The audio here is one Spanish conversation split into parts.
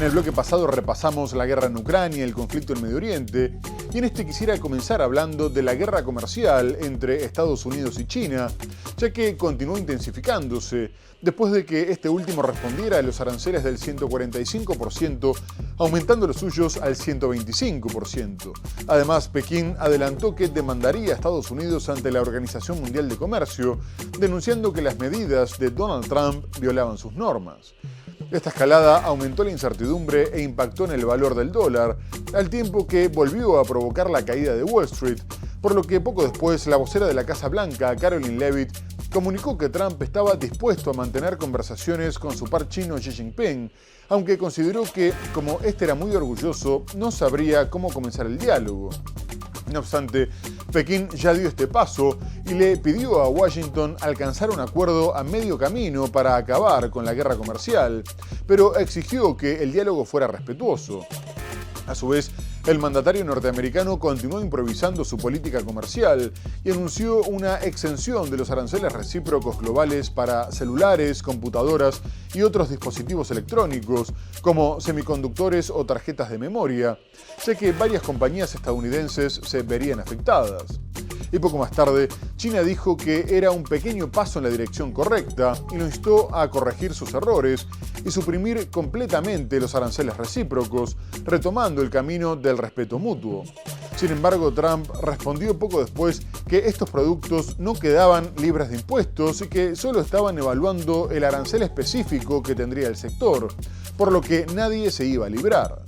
En el bloque pasado repasamos la guerra en Ucrania, el conflicto en Medio Oriente, y en este quisiera comenzar hablando de la guerra comercial entre Estados Unidos y China, ya que continuó intensificándose después de que este último respondiera a los aranceles del 145%, aumentando los suyos al 125%. Además, Pekín adelantó que demandaría a Estados Unidos ante la Organización Mundial de Comercio, denunciando que las medidas de Donald Trump violaban sus normas. Esta escalada aumentó la incertidumbre e impactó en el valor del dólar, al tiempo que volvió a provocar la caída de Wall Street, por lo que poco después la vocera de la Casa Blanca, Karoline Leavitt, comunicó que Trump estaba dispuesto a mantener conversaciones con su par chino Xi Jinping, aunque consideró que, como este era muy orgulloso, no sabría cómo comenzar el diálogo. No obstante, Pekín ya dio este paso y le pidió a Washington alcanzar un acuerdo a medio camino para acabar con la guerra comercial, pero exigió que el diálogo fuera respetuoso. A su vez, el mandatario norteamericano continuó improvisando su política comercial y anunció una exención de los aranceles recíprocos globales para celulares, computadoras y otros dispositivos electrónicos, como semiconductores o tarjetas de memoria, ya que varias compañías estadounidenses se verían afectadas. Y poco más tarde, China dijo que era un pequeño paso en la dirección correcta y lo instó a corregir sus errores y suprimir completamente los aranceles recíprocos, retomando el camino del respeto mutuo. Sin embargo, Trump respondió poco después que estos productos no quedaban libres de impuestos y que solo estaban evaluando el arancel específico que tendría el sector, por lo que nadie se iba a librar.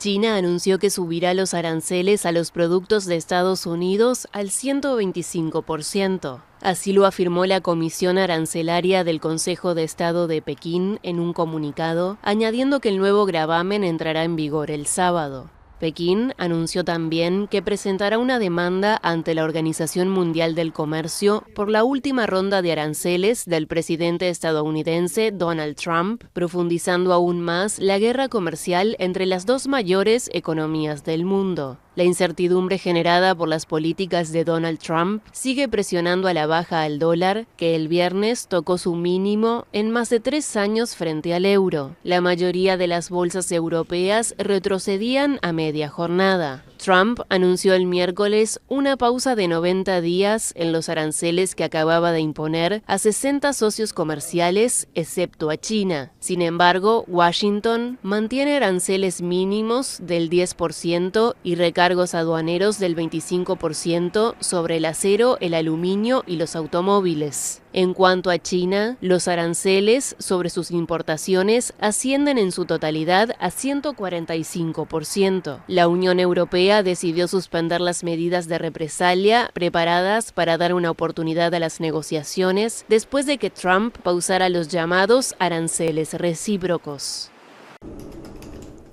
China anunció que subirá los aranceles a los productos de Estados Unidos al 125%. Así lo afirmó la Comisión Arancelaria del Consejo de Estado de Pekín en un comunicado, añadiendo que el nuevo gravamen entrará en vigor el sábado. Pekín anunció también que presentará una demanda ante la Organización Mundial del Comercio por la última ronda de aranceles del presidente estadounidense Donald Trump, profundizando aún más la guerra comercial entre las dos mayores economías del mundo. La incertidumbre generada por las políticas de Donald Trump sigue presionando a la baja al dólar, que el viernes tocó su mínimo en más de 3 años frente al euro. La mayoría de las bolsas europeas retrocedían a media jornada. Trump anunció el miércoles una pausa de 90 días en los aranceles que acababa de imponer a 60 socios comerciales, excepto a China. Sin embargo, Washington mantiene aranceles mínimos del 10% y recargos aduaneros del 25% sobre el acero, el aluminio y los automóviles. En cuanto a China, los aranceles sobre sus importaciones ascienden en su totalidad a 145%. La Unión Europea decidió suspender las medidas de represalia preparadas para dar una oportunidad a las negociaciones después de que Trump pausara los llamados aranceles recíprocos.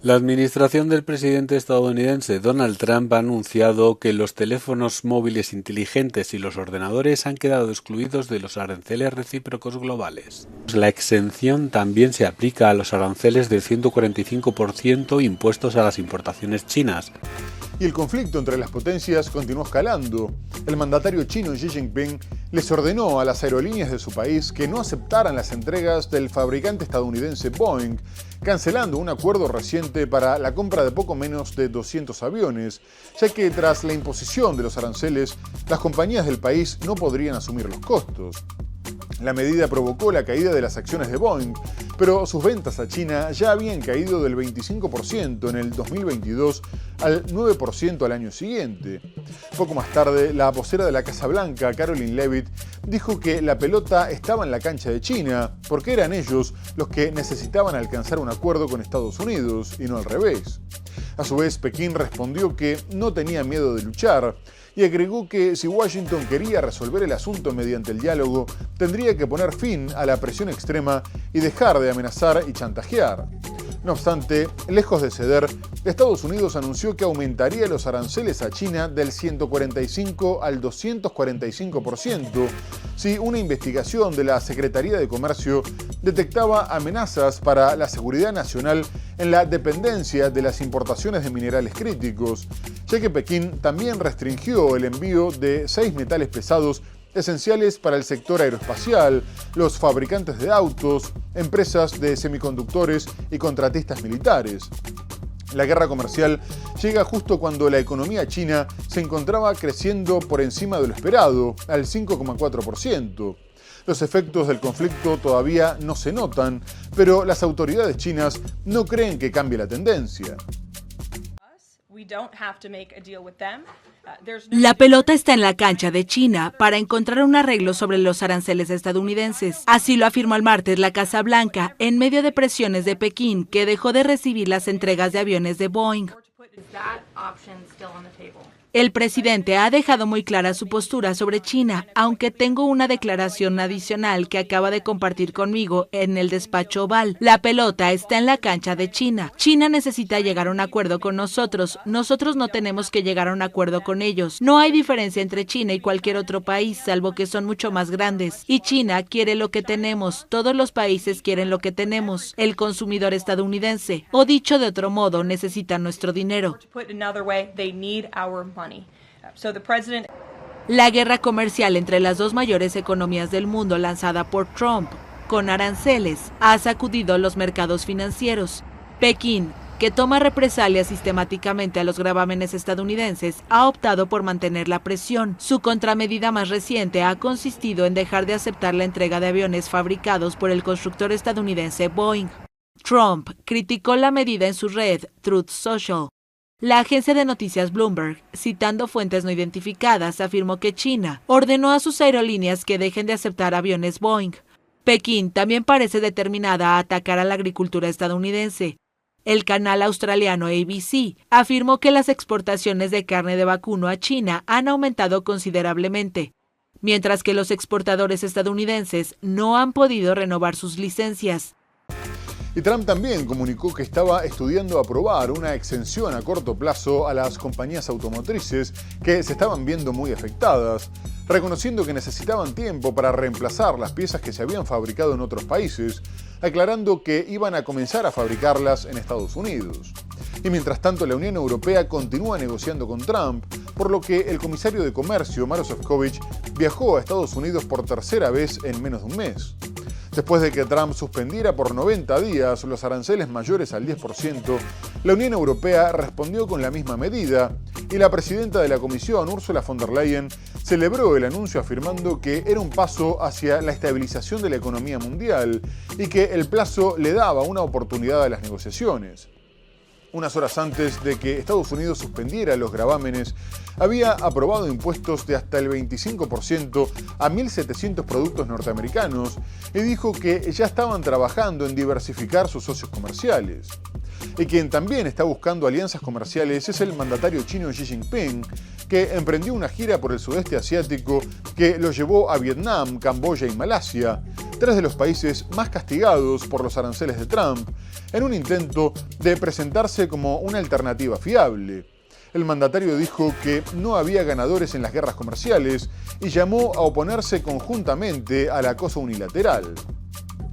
La administración del presidente estadounidense Donald Trump ha anunciado que los teléfonos móviles inteligentes y los ordenadores han quedado excluidos de los aranceles recíprocos globales. La exención también se aplica a los aranceles del 145% impuestos a las importaciones chinas. Y el conflicto entre las potencias continuó escalando. El mandatario chino Xi Jinping les ordenó a las aerolíneas de su país que no aceptaran las entregas del fabricante estadounidense Boeing, cancelando un acuerdo reciente para la compra de poco menos de 200 aviones, ya que tras la imposición de los aranceles, las compañías del país no podrían asumir los costos. La medida provocó la caída de las acciones de Boeing, pero sus ventas a China ya habían caído del 25% en el 2022 al 9% al año siguiente. Poco más tarde, la vocera de la Casa Blanca, Karoline Leavitt, dijo que la pelota estaba en la cancha de China, porque eran ellos los que necesitaban alcanzar un acuerdo con Estados Unidos y no al revés. A su vez, Pekín respondió que no tenía miedo de luchar y agregó que si Washington quería resolver el asunto mediante el diálogo, tendría que poner fin a la presión extrema y dejar de amenazar y chantajear. No obstante, lejos de ceder, Estados Unidos anunció que aumentaría los aranceles a China del 145 al 245% si una investigación de la Secretaría de Comercio detectaba amenazas para la seguridad nacional en la dependencia de las importaciones de minerales críticos, ya que Pekín también restringió el envío de 6 metales pesados esenciales para el sector aeroespacial, los fabricantes de autos, empresas de semiconductores y contratistas militares. La guerra comercial llega justo cuando la economía china se encontraba creciendo por encima de lo esperado, al 5,4%. Los efectos del conflicto todavía no se notan, pero las autoridades chinas no creen que cambie la tendencia. La pelota está en la cancha de China para encontrar un arreglo sobre los aranceles estadounidenses. Así lo afirmó el martes la Casa Blanca en medio de presiones de Pekín, que dejó de recibir las entregas de aviones de Boeing. El presidente ha dejado muy clara su postura sobre China, aunque tengo una declaración adicional que acaba de compartir conmigo en el despacho Oval. La pelota está en la cancha de China. China necesita llegar a un acuerdo con nosotros. Nosotros no tenemos que llegar a un acuerdo con ellos. No hay diferencia entre China y cualquier otro país, salvo que son mucho más grandes. Y China quiere lo que tenemos. Todos los países quieren lo que tenemos. El consumidor estadounidense, o dicho de otro modo, necesita nuestro dinero. La guerra comercial entre las dos mayores economías del mundo lanzada por Trump, con aranceles, ha sacudido los mercados financieros. Pekín, que toma represalias sistemáticamente a los gravámenes estadounidenses, ha optado por mantener la presión. Su contramedida más reciente ha consistido en dejar de aceptar la entrega de aviones fabricados por el constructor estadounidense Boeing. Trump criticó la medida en su red Truth Social. La agencia de noticias Bloomberg, citando fuentes no identificadas, afirmó que China ordenó a sus aerolíneas que dejen de aceptar aviones Boeing. Pekín también parece determinada a atacar a la agricultura estadounidense. El canal australiano ABC afirmó que las exportaciones de carne de vacuno a China han aumentado considerablemente, mientras que los exportadores estadounidenses no han podido renovar sus licencias. Y Trump también comunicó que estaba estudiando aprobar una exención a corto plazo a las compañías automotrices que se estaban viendo muy afectadas, reconociendo que necesitaban tiempo para reemplazar las piezas que se habían fabricado en otros países, aclarando que iban a comenzar a fabricarlas en Estados Unidos. Y mientras tanto, la Unión Europea continúa negociando con Trump, por lo que el comisario de Comercio, Maroš Šefčovič, viajó a Estados Unidos por tercera vez en menos de un mes. Después de que Trump suspendiera por 90 días los aranceles mayores al 10%, la Unión Europea respondió con la misma medida y la presidenta de la Comisión, Ursula von der Leyen, celebró el anuncio afirmando que era un paso hacia la estabilización de la economía mundial y que el plazo le daba una oportunidad a las negociaciones. Unas horas antes de que Estados Unidos suspendiera los gravámenes, había aprobado impuestos de hasta el 25% a 1.700 productos norteamericanos y dijo que ya estaban trabajando en diversificar sus socios comerciales. Y quien también está buscando alianzas comerciales es el mandatario chino Xi Jinping, que emprendió una gira por el sudeste asiático que lo llevó a Vietnam, Camboya y Malasia, tres de los países más castigados por los aranceles de Trump, en un intento de presentarse como una alternativa fiable. El mandatario dijo que no había ganadores en las guerras comerciales y llamó a oponerse conjuntamente al acoso unilateral.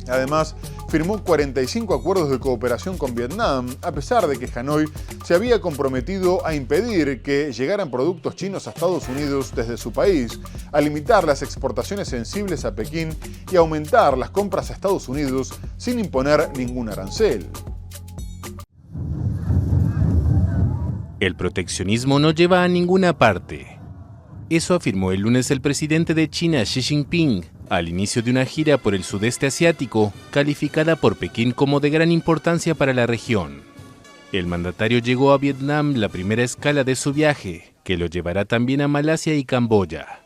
Además, firmó 45 acuerdos de cooperación con Vietnam, a pesar de que Hanoi se había comprometido a impedir que llegaran productos chinos a Estados Unidos desde su país, a limitar las exportaciones sensibles a Pekín y a aumentar las compras a Estados Unidos sin imponer ningún arancel. El proteccionismo no lleva a ninguna parte. Eso afirmó el lunes el presidente de China, Xi Jinping, al inicio de una gira por el sudeste asiático, calificada por Pekín como de gran importancia para la región. El mandatario llegó a Vietnam, la primera escala de su viaje, que lo llevará también a Malasia y Camboya.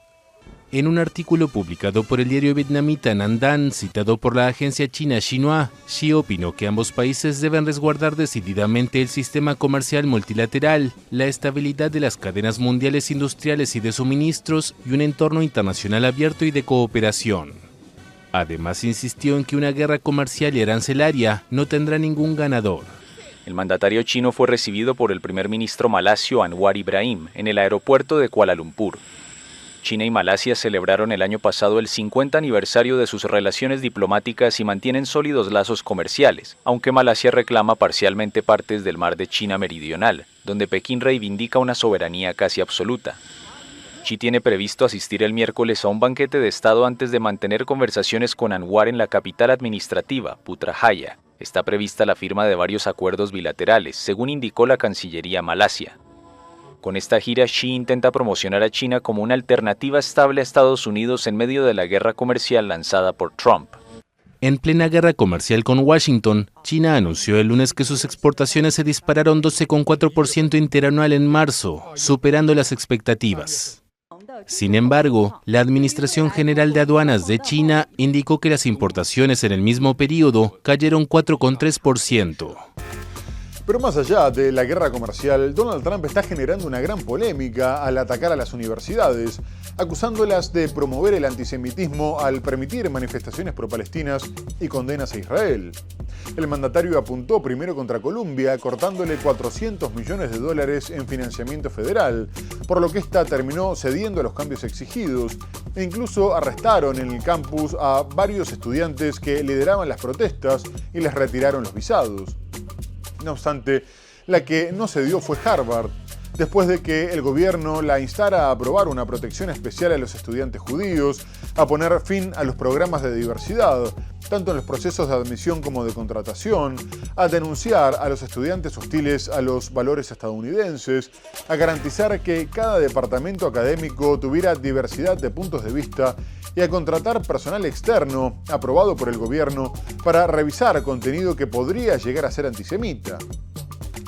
En un artículo publicado por el diario vietnamita Nhan Dan, citado por la agencia china Xinhua, Xi opinó que ambos países deben resguardar decididamente el sistema comercial multilateral, la estabilidad de las cadenas mundiales industriales y de suministros y un entorno internacional abierto y de cooperación. Además, insistió en que una guerra comercial y arancelaria no tendrá ningún ganador. El mandatario chino fue recibido por el primer ministro malasio Anwar Ibrahim en el aeropuerto de Kuala Lumpur. China y Malasia celebraron el año pasado el 50 aniversario de sus relaciones diplomáticas y mantienen sólidos lazos comerciales, aunque Malasia reclama parcialmente partes del mar de China Meridional, donde Pekín reivindica una soberanía casi absoluta. Xi tiene previsto asistir el miércoles a un banquete de Estado antes de mantener conversaciones con Anwar en la capital administrativa, Putrajaya. Está prevista la firma de varios acuerdos bilaterales, según indicó la Cancillería Malasia. Con esta gira, Xi intenta promocionar a China como una alternativa estable a Estados Unidos en medio de la guerra comercial lanzada por Trump. En plena guerra comercial con Washington, China anunció el lunes que sus exportaciones se dispararon 12,4% interanual en marzo, superando las expectativas. Sin embargo, la Administración General de Aduanas de China indicó que las importaciones en el mismo periodo cayeron 4,3%. Pero más allá de la guerra comercial, Donald Trump está generando una gran polémica al atacar a las universidades, acusándolas de promover el antisemitismo al permitir manifestaciones pro-palestinas y condenas a Israel. El mandatario apuntó primero contra Columbia, cortándole $400 millones en financiamiento federal, por lo que ésta terminó cediendo a los cambios exigidos, e incluso arrestaron en el campus a varios estudiantes que lideraban las protestas y les retiraron los visados. No obstante, la que no se dio fue Harvard, después de que el gobierno la instara a aprobar una protección especial a los estudiantes judíos, a poner fin a los programas de diversidad, tanto en los procesos de admisión como de contratación, a denunciar a los estudiantes hostiles a los valores estadounidenses, a garantizar que cada departamento académico tuviera diversidad de puntos de vista y a contratar personal externo, aprobado por el gobierno, para revisar contenido que podría llegar a ser antisemita.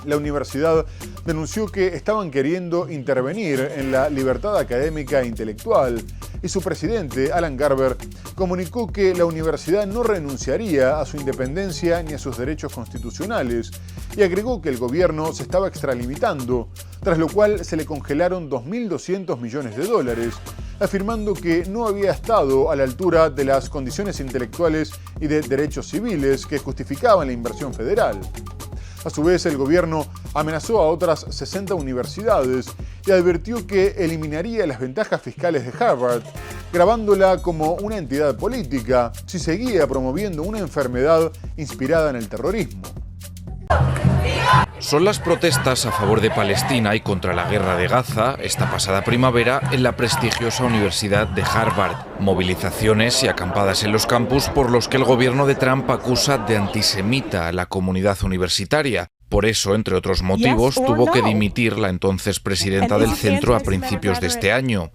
La universidad denunció que estaban queriendo intervenir en la libertad académica e intelectual, y su presidente, Alan Garber, comunicó que la universidad no renunciaría a su independencia ni a sus derechos constitucionales, y agregó que el gobierno se estaba extralimitando, tras lo cual se le congelaron $2.200 millones, afirmando que no había estado a la altura de las condiciones intelectuales y de derechos civiles que justificaban la inversión federal. A su vez, el gobierno amenazó a otras 60 universidades y advirtió que eliminaría las ventajas fiscales de Harvard, grabándola como una entidad política si seguía promoviendo una enfermedad inspirada en el terrorismo. Son las protestas a favor de Palestina y contra la guerra de Gaza esta pasada primavera en la prestigiosa Universidad de Harvard. Movilizaciones y acampadas en los campus por los que el gobierno de Trump acusa de antisemita a la comunidad universitaria. Por eso, entre otros motivos, tuvo que dimitir la entonces presidenta del centro a principios de este año.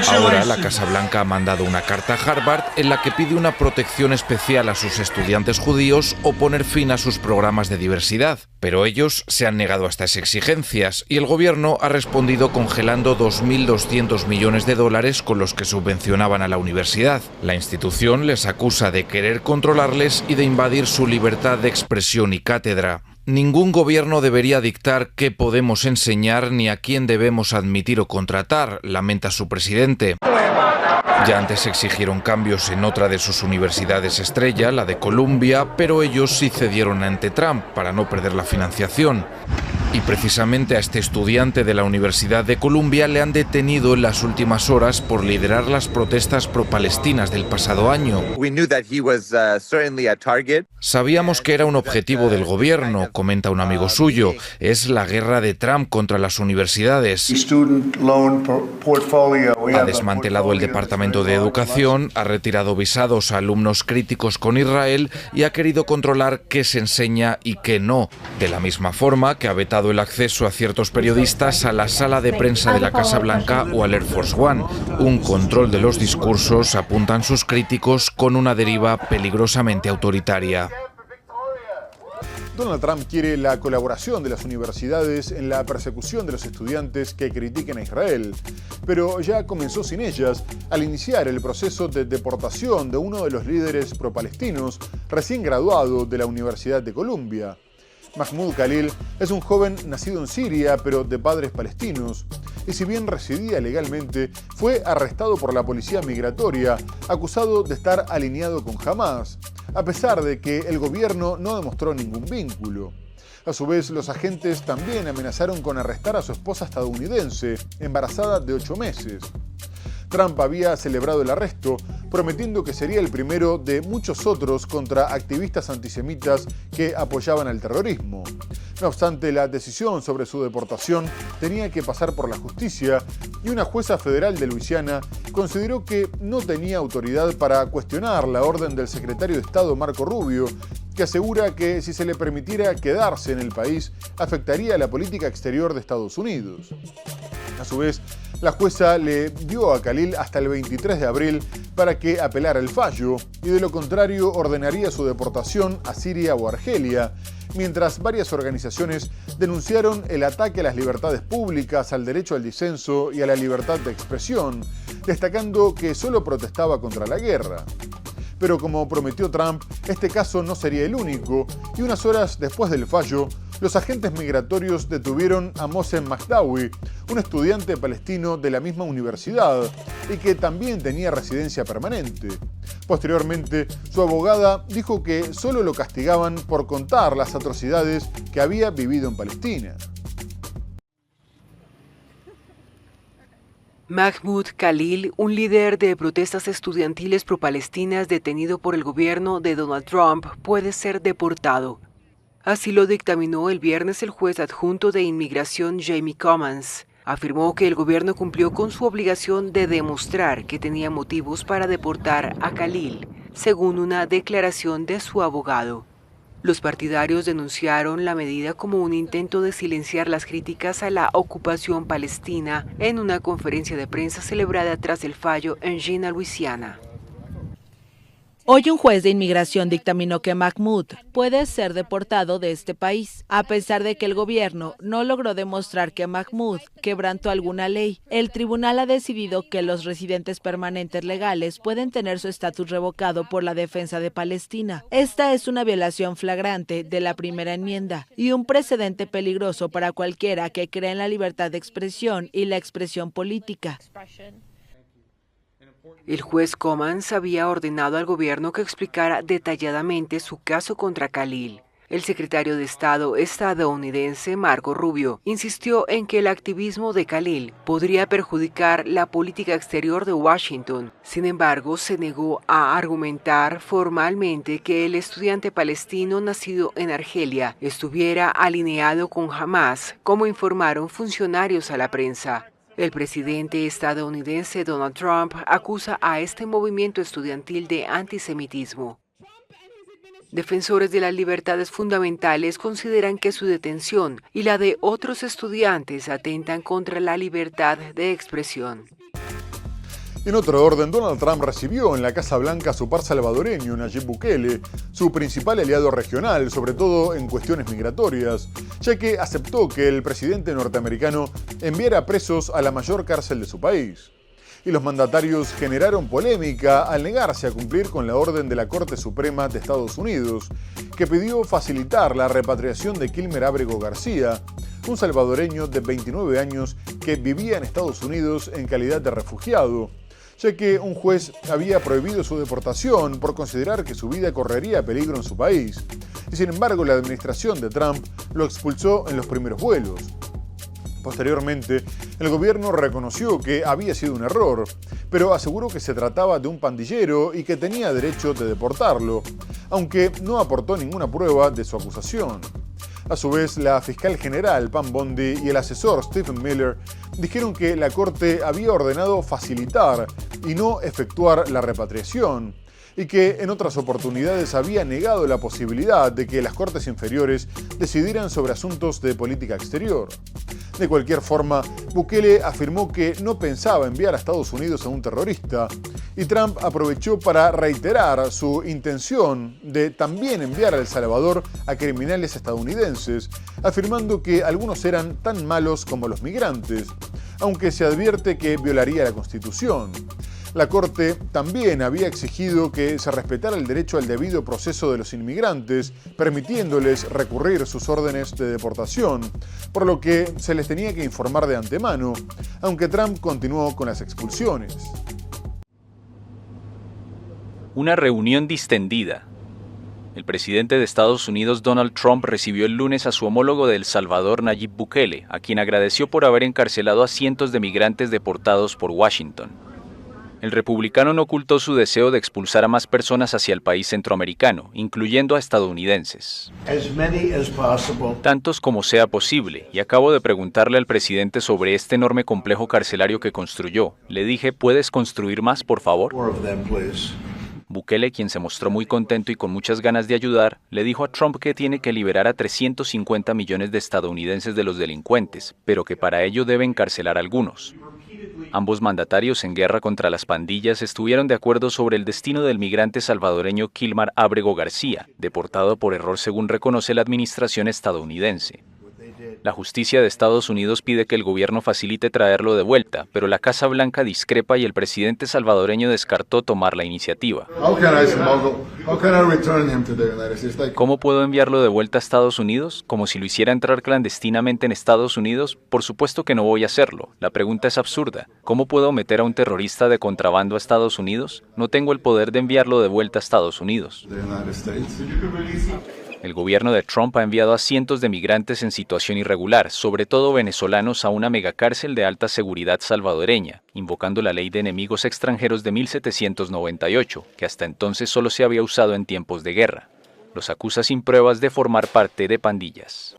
Ahora, la Casa Blanca ha mandado una carta a Harvard en la que pide una protección especial a sus estudiantes judíos o poner fin a sus programas de diversidad. Pero ellos se han negado a estas exigencias y el gobierno ha respondido congelando $2.200 millones con los que subvencionaban a la universidad. La institución les acusa de querer controlarles y de invadir su libertad de expresión y cátedra. Ningún gobierno debería dictar qué podemos enseñar ni a quién debemos admitir o contratar, lamenta su presidente. Ya antes exigieron cambios en otra de sus universidades estrella, la de Columbia, pero ellos sí cedieron ante Trump para no perder la financiación. Y precisamente a este estudiante de la Universidad de Columbia le han detenido en las últimas horas por liderar las protestas pro-palestinas del pasado año. Sabíamos que era un objetivo del gobierno, comenta un amigo suyo. Es la guerra de Trump contra las universidades. Ha desmantelado el Departamento de Educación, ha retirado visados a alumnos críticos con Israel y ha querido controlar qué se enseña y qué no, de la misma forma que ha vetado el acceso a ciertos periodistas a la sala de prensa de la Casa Blanca o al Air Force One. Un control de los discursos, apuntan sus críticos, con una deriva peligrosamente autoritaria. Donald Trump quiere la colaboración de las universidades en la persecución de los estudiantes que critiquen a Israel, pero ya comenzó sin ellas al iniciar el proceso de deportación de uno de los líderes pro-palestinos recién graduado de la Universidad de Columbia. Mahmoud Khalil es un joven nacido en Siria, pero de padres palestinos, y si bien residía legalmente, fue arrestado por la policía migratoria, acusado de estar alineado con Hamas, a pesar de que el gobierno no demostró ningún vínculo. A su vez, los agentes también amenazaron con arrestar a su esposa estadounidense, embarazada de 8 meses. Trump había celebrado el arresto, prometiendo que sería el primero de muchos otros contra activistas antisemitas que apoyaban al terrorismo. No obstante, la decisión sobre su deportación tenía que pasar por la justicia y una jueza federal de Luisiana consideró que no tenía autoridad para cuestionar la orden del secretario de Estado Marco Rubio, que asegura que si se le permitiera quedarse en el país, afectaría la política exterior de Estados Unidos. A su vez, la jueza le dio a Khalil hasta el 23 de abril para que apelara el fallo y de lo contrario ordenaría su deportación a Siria o Argelia, mientras varias organizaciones denunciaron el ataque a las libertades públicas, al derecho al disenso y a la libertad de expresión, destacando que solo protestaba contra la guerra. Pero como prometió Trump, este caso no sería el único, y unas horas después del fallo, los agentes migratorios detuvieron a Mohsen Magdawi, un estudiante palestino de la misma universidad y que también tenía residencia permanente. Posteriormente, su abogada dijo que solo lo castigaban por contar las atrocidades que había vivido en Palestina. Mahmoud Khalil, un líder de protestas estudiantiles pro-palestinas detenido por el gobierno de Donald Trump, puede ser deportado. Así lo dictaminó el viernes el juez adjunto de inmigración Jamie Comins. Afirmó que el gobierno cumplió con su obligación de demostrar que tenía motivos para deportar a Khalil, según una declaración de su abogado. Los partidarios denunciaron la medida como un intento de silenciar las críticas a la ocupación palestina en una conferencia de prensa celebrada tras el fallo en Jena, Luisiana. Hoy un juez de inmigración dictaminó que Mahmoud puede ser deportado de este país, a pesar de que el gobierno no logró demostrar que Mahmoud quebrantó alguna ley. El tribunal ha decidido que los residentes permanentes legales pueden tener su estatus revocado por la defensa de Palestina. Esta es una violación flagrante de la primera enmienda y un precedente peligroso para cualquiera que crea en la libertad de expresión y la expresión política. El juez Comins había ordenado al gobierno que explicara detalladamente su caso contra Khalil. El secretario de Estado estadounidense Marco Rubio insistió en que el activismo de Khalil podría perjudicar la política exterior de Washington. Sin embargo, se negó a argumentar formalmente que el estudiante palestino nacido en Argelia estuviera alineado con Hamas, como informaron funcionarios a la prensa. El presidente estadounidense Donald Trump acusa a este movimiento estudiantil de antisemitismo. Defensores de las libertades fundamentales consideran que su detención y la de otros estudiantes atentan contra la libertad de expresión. En otro orden, Donald Trump recibió en la Casa Blanca a su par salvadoreño, Nayib Bukele, su principal aliado regional, sobre todo en cuestiones migratorias, ya que aceptó que el presidente norteamericano enviara presos a la mayor cárcel de su país. Y los mandatarios generaron polémica al negarse a cumplir con la orden de la Corte Suprema de Estados Unidos, que pidió facilitar la repatriación de Kilmer Ábrego García, un salvadoreño de 29 años que vivía en Estados Unidos en calidad de refugiado, ya que un juez había prohibido su deportación por considerar que su vida correría peligro en su país. Y sin embargo, la administración de Trump lo expulsó en los primeros vuelos. Posteriormente, el gobierno reconoció que había sido un error, pero aseguró que se trataba de un pandillero y que tenía derecho de deportarlo, aunque no aportó ninguna prueba de su acusación. A su vez, la fiscal general Pam Bondi y el asesor Stephen Miller dijeron que la Corte había ordenado facilitar y no efectuar la repatriación, y que en otras oportunidades había negado la posibilidad de que las Cortes inferiores decidieran sobre asuntos de política exterior. De cualquier forma, Bukele afirmó que no pensaba enviar a Estados Unidos a un terrorista, y Trump aprovechó para reiterar su intención de también enviar a El Salvador a criminales estadounidenses, afirmando que algunos eran tan malos como los migrantes, aunque se advierte que violaría la Constitución. La Corte también había exigido que se respetara el derecho al debido proceso de los inmigrantes, permitiéndoles recurrir sus órdenes de deportación, por lo que se les tenía que informar de antemano, aunque Trump continuó con las expulsiones. Una reunión distendida. El presidente de Estados Unidos, Donald Trump, recibió el lunes a su homólogo de El Salvador, Nayib Bukele, a quien agradeció por haber encarcelado a cientos de migrantes deportados por Washington. El republicano no ocultó su deseo de expulsar a más personas hacia el país centroamericano, incluyendo a estadounidenses. Tantos como sea posible, y acabo de preguntarle al presidente sobre este enorme complejo carcelario que construyó. Le dije, ¿puedes construir más, por favor? Bukele, quien se mostró muy contento y con muchas ganas de ayudar, le dijo a Trump que tiene que liberar a 350 millones de estadounidenses de los delincuentes, pero que para ello debe encarcelar a algunos. Ambos mandatarios en guerra contra las pandillas estuvieron de acuerdo sobre el destino del migrante salvadoreño Kilmar Ábrego García, deportado por error según reconoce la administración estadounidense. La justicia de Estados Unidos pide que el gobierno facilite traerlo de vuelta, pero la Casa Blanca discrepa y el presidente salvadoreño descartó tomar la iniciativa. ¿Cómo puedo enviarlo de vuelta a Estados Unidos? ¿Como si lo hiciera entrar clandestinamente en Estados Unidos? Por supuesto que no voy a hacerlo. La pregunta es absurda. ¿Cómo puedo meter a un terrorista de contrabando a Estados Unidos? No tengo el poder de enviarlo de vuelta a Estados Unidos. El gobierno de Trump ha enviado a cientos de migrantes en situación irregular, sobre todo venezolanos, a una megacárcel de alta seguridad salvadoreña, invocando la ley de enemigos extranjeros de 1798, que hasta entonces solo se había usado en tiempos de guerra. Los acusa sin pruebas de formar parte de pandillas.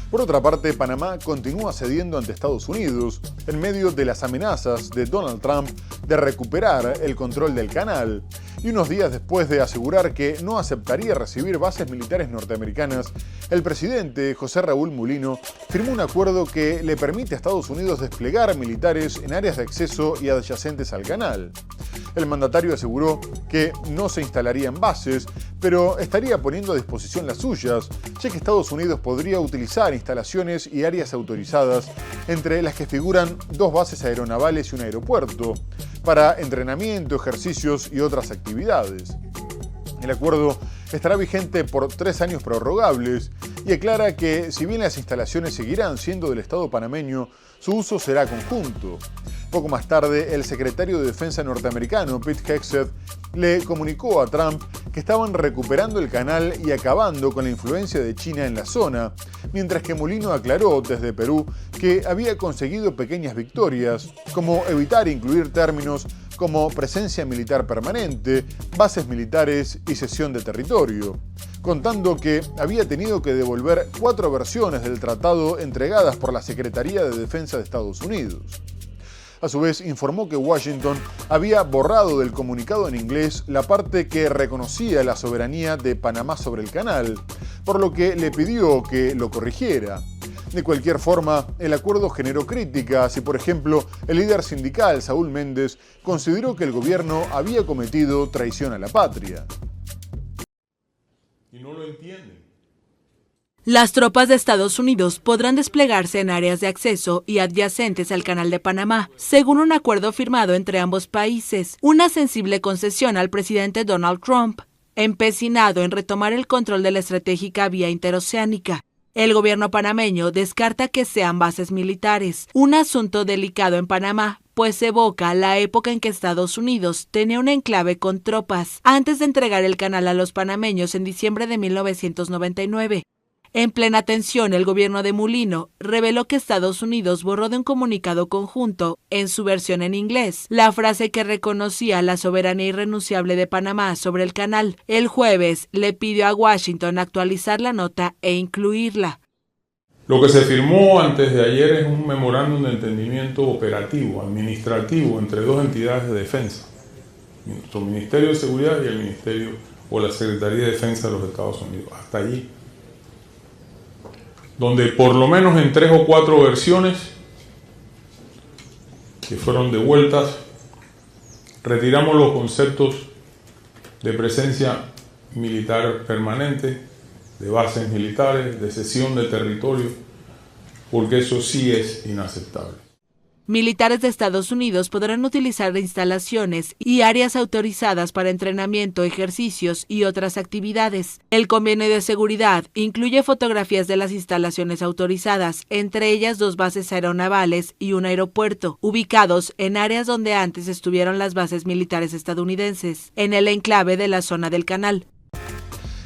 Por otra parte, Panamá continúa cediendo ante Estados Unidos en medio de las amenazas de Donald Trump de recuperar el control del canal, y unos días después de asegurar que no aceptaría recibir bases militares norteamericanas, el presidente José Raúl Mulino firmó un acuerdo que le permite a Estados Unidos desplegar militares en áreas de acceso y adyacentes al canal. El mandatario aseguró que no se instalarían bases, pero estaría poniendo a disposición las suyas, ya que Estados Unidos podría utilizar instalaciones y áreas autorizadas, entre las que figuran 2 bases aeronavales y un aeropuerto, para entrenamiento, ejercicios y otras actividades. El acuerdo estará vigente por 3 años prorrogables y aclara que, si bien las instalaciones seguirán siendo del Estado panameño, su uso será conjunto. Poco más tarde, el secretario de Defensa norteamericano, Pete Hegseth, le comunicó a Trump que estaban recuperando el canal y acabando con la influencia de China en la zona, mientras que Mulino aclaró desde Perú que había conseguido pequeñas victorias, como evitar incluir términos como presencia militar permanente, bases militares y cesión de territorio, contando que había tenido que devolver 4 versiones del tratado entregadas por la Secretaría de Defensa de Estados Unidos. A su vez, informó que Washington había borrado del comunicado en inglés la parte que reconocía la soberanía de Panamá sobre el canal, por lo que le pidió que lo corrigiera. De cualquier forma, el acuerdo generó críticas y, por ejemplo, el líder sindical Saúl Méndez consideró que el gobierno había cometido traición a la patria. Y no lo entienden. Las tropas de Estados Unidos podrán desplegarse en áreas de acceso y adyacentes al Canal de Panamá, según un acuerdo firmado entre ambos países, una sensible concesión al presidente Donald Trump, empecinado en retomar el control de la estratégica vía interoceánica. El gobierno panameño descarta que sean bases militares, un asunto delicado en Panamá, pues evoca la época en que Estados Unidos tenía un enclave con tropas, antes de entregar el canal a los panameños en diciembre de 1999. En plena tensión, el gobierno de Mulino reveló que Estados Unidos borró de un comunicado conjunto, en su versión en inglés, la frase que reconocía la soberanía irrenunciable de Panamá sobre el canal. El jueves le pidió a Washington actualizar la nota e incluirla. Lo que se firmó antes de ayer es un memorándum de entendimiento operativo, administrativo, entre 2 entidades de defensa, nuestro Ministerio de Seguridad y el Ministerio o la Secretaría de Defensa de los Estados Unidos. Hasta allí. Donde por lo menos en 3 o 4 versiones que fueron devueltas, retiramos los conceptos de presencia militar permanente, de bases militares, de cesión de territorio, porque eso sí es inaceptable. Militares de Estados Unidos podrán utilizar instalaciones y áreas autorizadas para entrenamiento, ejercicios y otras actividades. El convenio de seguridad incluye fotografías de las instalaciones autorizadas, entre ellas 2 bases aeronavales y un aeropuerto, ubicados en áreas donde antes estuvieron las bases militares estadounidenses, en el enclave de la zona del canal.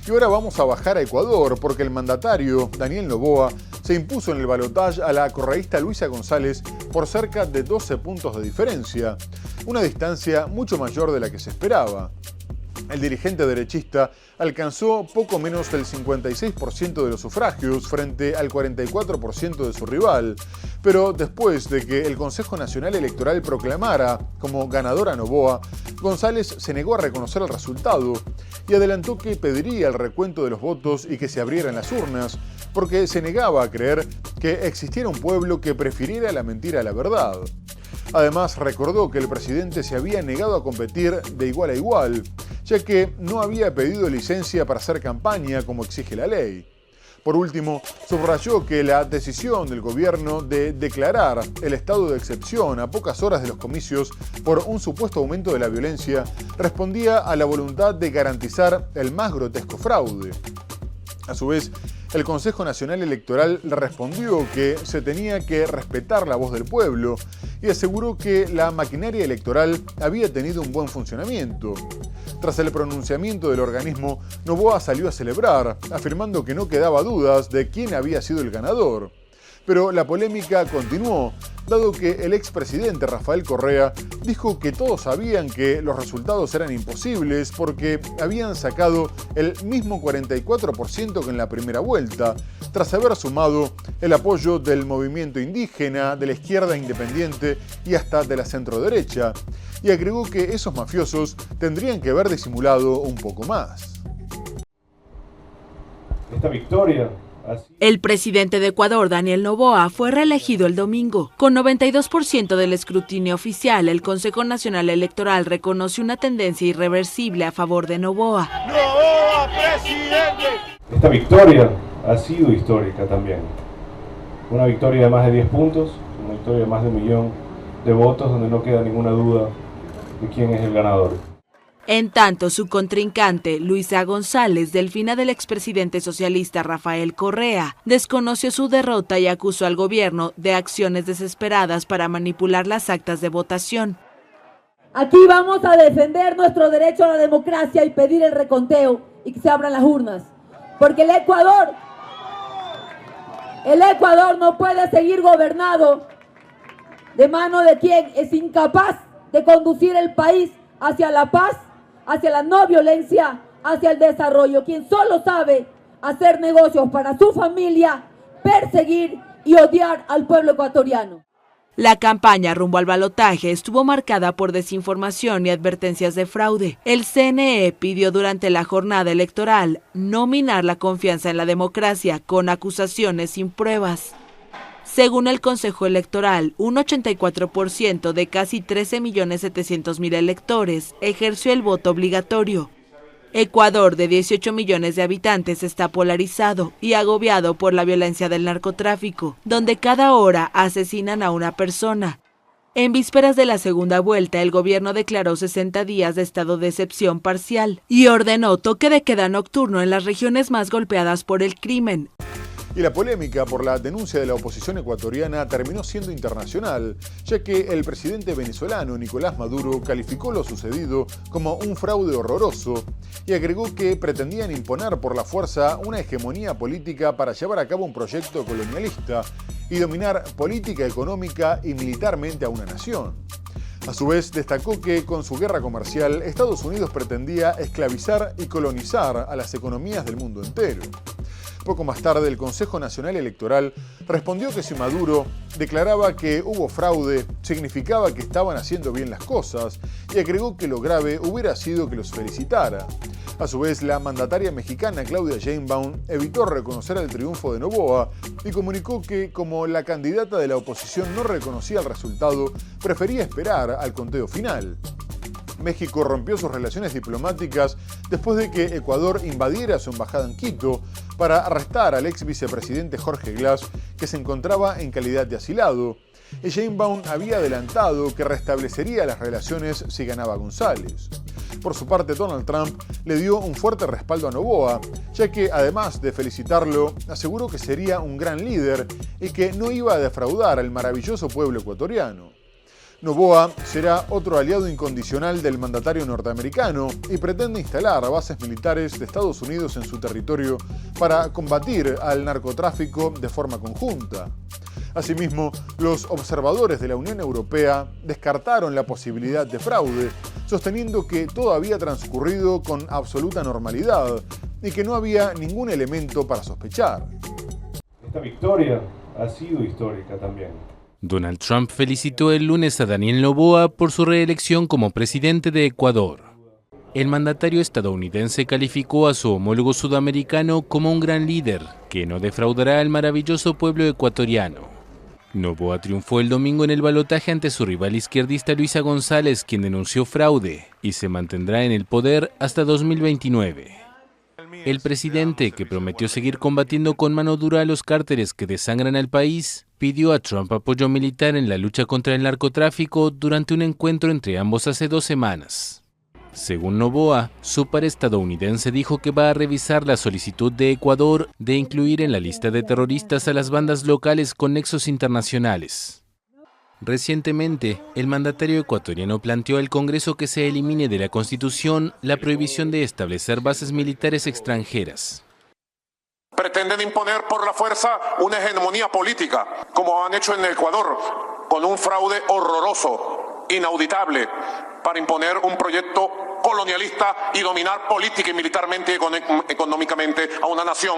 Y ahora vamos a bajar a Ecuador porque el mandatario, Daniel Noboa, se se impuso en el balotaje a la correísta Luisa González por cerca de 12 puntos de diferencia, una distancia mucho mayor de la que se esperaba. El dirigente derechista alcanzó poco menos del 56% de los sufragios frente al 44% de su rival, pero después de que el Consejo Nacional Electoral proclamara como ganadora a Noboa, González se negó a reconocer el resultado y adelantó que pediría el recuento de los votos y que se abrieran las urnas, porque se negaba a creer que existiera un pueblo que prefiriera la mentira a la verdad. Además, recordó que el presidente se había negado a competir de igual a igual, ya que no había pedido licencia para hacer campaña como exige la ley. Por último, subrayó que la decisión del gobierno de declarar el estado de excepción a pocas horas de los comicios por un supuesto aumento de la violencia respondía a la voluntad de garantizar el más grotesco fraude. A su vez, el Consejo Nacional Electoral le respondió que se tenía que respetar la voz del pueblo y aseguró que la maquinaria electoral había tenido un buen funcionamiento. Tras el pronunciamiento del organismo, Noboa salió a celebrar, afirmando que no quedaba dudas de quién había sido el ganador. Pero la polémica continuó, dado que el expresidente Rafael Correa dijo que todos sabían que los resultados eran imposibles porque habían sacado el mismo 44% que en la primera vuelta, tras haber sumado el apoyo del movimiento indígena, de la izquierda independiente y hasta de la centroderecha, y agregó que esos mafiosos tendrían que haber disimulado un poco más. Esta victoria. El presidente de Ecuador, Daniel Noboa, fue reelegido el domingo. Con 92% del escrutinio oficial, el Consejo Nacional Electoral reconoce una tendencia irreversible a favor de Noboa. ¡Noboa, presidente! Esta victoria ha sido histórica también. Una victoria de más de 10 puntos, una victoria de más de 1 millón de votos, donde no queda ninguna duda de quién es el ganador. En tanto, su contrincante, Luisa González, delfina del expresidente socialista Rafael Correa, desconoció su derrota y acusó al gobierno de acciones desesperadas para manipular las actas de votación. Aquí vamos a defender nuestro derecho a la democracia y pedir el reconteo y que se abran las urnas. Porque el Ecuador no puede seguir gobernado de mano de quien es incapaz de conducir el país hacia la paz, hacia la no violencia, hacia el desarrollo, quien solo sabe hacer negocios para su familia, perseguir y odiar al pueblo ecuatoriano. La campaña rumbo al balotaje estuvo marcada por desinformación y advertencias de fraude. El CNE pidió durante la jornada electoral no minar la confianza en la democracia con acusaciones sin pruebas. Según el Consejo Electoral, un 84% de casi 13.700.000 electores ejerció el voto obligatorio. Ecuador, de 18 millones de habitantes, está polarizado y agobiado por la violencia del narcotráfico, donde cada hora asesinan a una persona. En vísperas de la segunda vuelta, el gobierno declaró 60 días de estado de excepción parcial y ordenó toque de queda nocturno en las regiones más golpeadas por el crimen. Y la polémica por la denuncia de la oposición ecuatoriana terminó siendo internacional, ya que el presidente venezolano Nicolás Maduro calificó lo sucedido como un fraude horroroso y agregó que pretendían imponer por la fuerza una hegemonía política para llevar a cabo un proyecto colonialista y dominar política, económica y militarmente a una nación. A su vez, destacó que con su guerra comercial, Estados Unidos pretendía esclavizar y colonizar a las economías del mundo entero. Poco más tarde, el Consejo Nacional Electoral respondió que si Maduro declaraba que hubo fraude, significaba que estaban haciendo bien las cosas y agregó que lo grave hubiera sido que los felicitara. A su vez, la mandataria mexicana Claudia Sheinbaum evitó reconocer el triunfo de Noboa y comunicó que, como la candidata de la oposición no reconocía el resultado, prefería esperar al conteo final. México rompió sus relaciones diplomáticas después de que Ecuador invadiera su embajada en Quito para arrestar al ex vicepresidente Jorge Glass, que se encontraba en calidad de asilado. Y Sheinbaum había adelantado que restablecería las relaciones si ganaba González. Por su parte, Donald Trump le dio un fuerte respaldo a Noboa, ya que, además de felicitarlo, aseguró que sería un gran líder y que no iba a defraudar al maravilloso pueblo ecuatoriano. Noboa será otro aliado incondicional del mandatario norteamericano y pretende instalar bases militares de Estados Unidos en su territorio para combatir al narcotráfico de forma conjunta. Asimismo, los observadores de la Unión Europea descartaron la posibilidad de fraude, sosteniendo que todo había transcurrido con absoluta normalidad y que no había ningún elemento para sospechar. Esta victoria ha sido histórica también. Donald Trump felicitó el lunes a Daniel Noboa por su reelección como presidente de Ecuador. El mandatario estadounidense calificó a su homólogo sudamericano como un gran líder que no defraudará al maravilloso pueblo ecuatoriano. Noboa triunfó el domingo en el balotaje ante su rival izquierdista Luisa González, quien denunció fraude y se mantendrá en el poder hasta 2029. El presidente, que prometió seguir combatiendo con mano dura a los cárteles que desangran al país, pidió a Trump apoyo militar en la lucha contra el narcotráfico durante un encuentro entre ambos hace 2 semanas. Según Noboa, su par estadounidense dijo que va a revisar la solicitud de Ecuador de incluir en la lista de terroristas a las bandas locales con nexos internacionales. Recientemente, el mandatario ecuatoriano planteó al Congreso que se elimine de la Constitución la prohibición de establecer bases militares extranjeras. Pretenden imponer por la fuerza una hegemonía política, como han hecho en Ecuador, con un fraude horroroso, inauditable, para imponer un proyecto colonialista y dominar política y militarmente y económicamente a una nación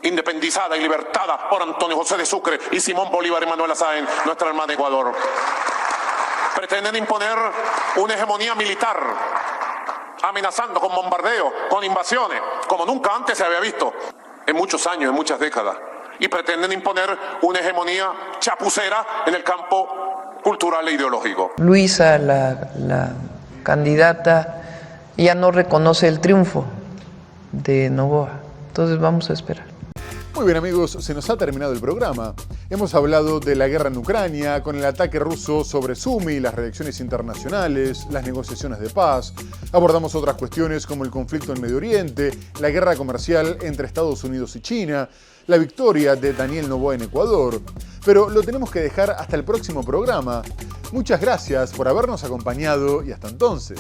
independizada y libertada por Antonio José de Sucre y Simón Bolívar y Manuela Sáenz, nuestra hermana de Ecuador. Pretenden imponer una hegemonía militar, amenazando con bombardeo, con invasiones, como nunca antes se había visto, en muchos años, en muchas décadas. Y pretenden imponer una hegemonía chapucera en el campo cultural e ideológico. Luisa, la candidata, ya no reconoce el triunfo de Noboa. Entonces vamos a esperar. Muy bien amigos, se nos ha terminado el programa. Hemos hablado de la guerra en Ucrania, con el ataque ruso sobre Sumi, las reacciones internacionales, las negociaciones de paz. Abordamos otras cuestiones como el conflicto en Medio Oriente, la guerra comercial entre Estados Unidos y China, la victoria de Daniel Noboa en Ecuador. Pero lo tenemos que dejar hasta el próximo programa. Muchas gracias por habernos acompañado y hasta entonces.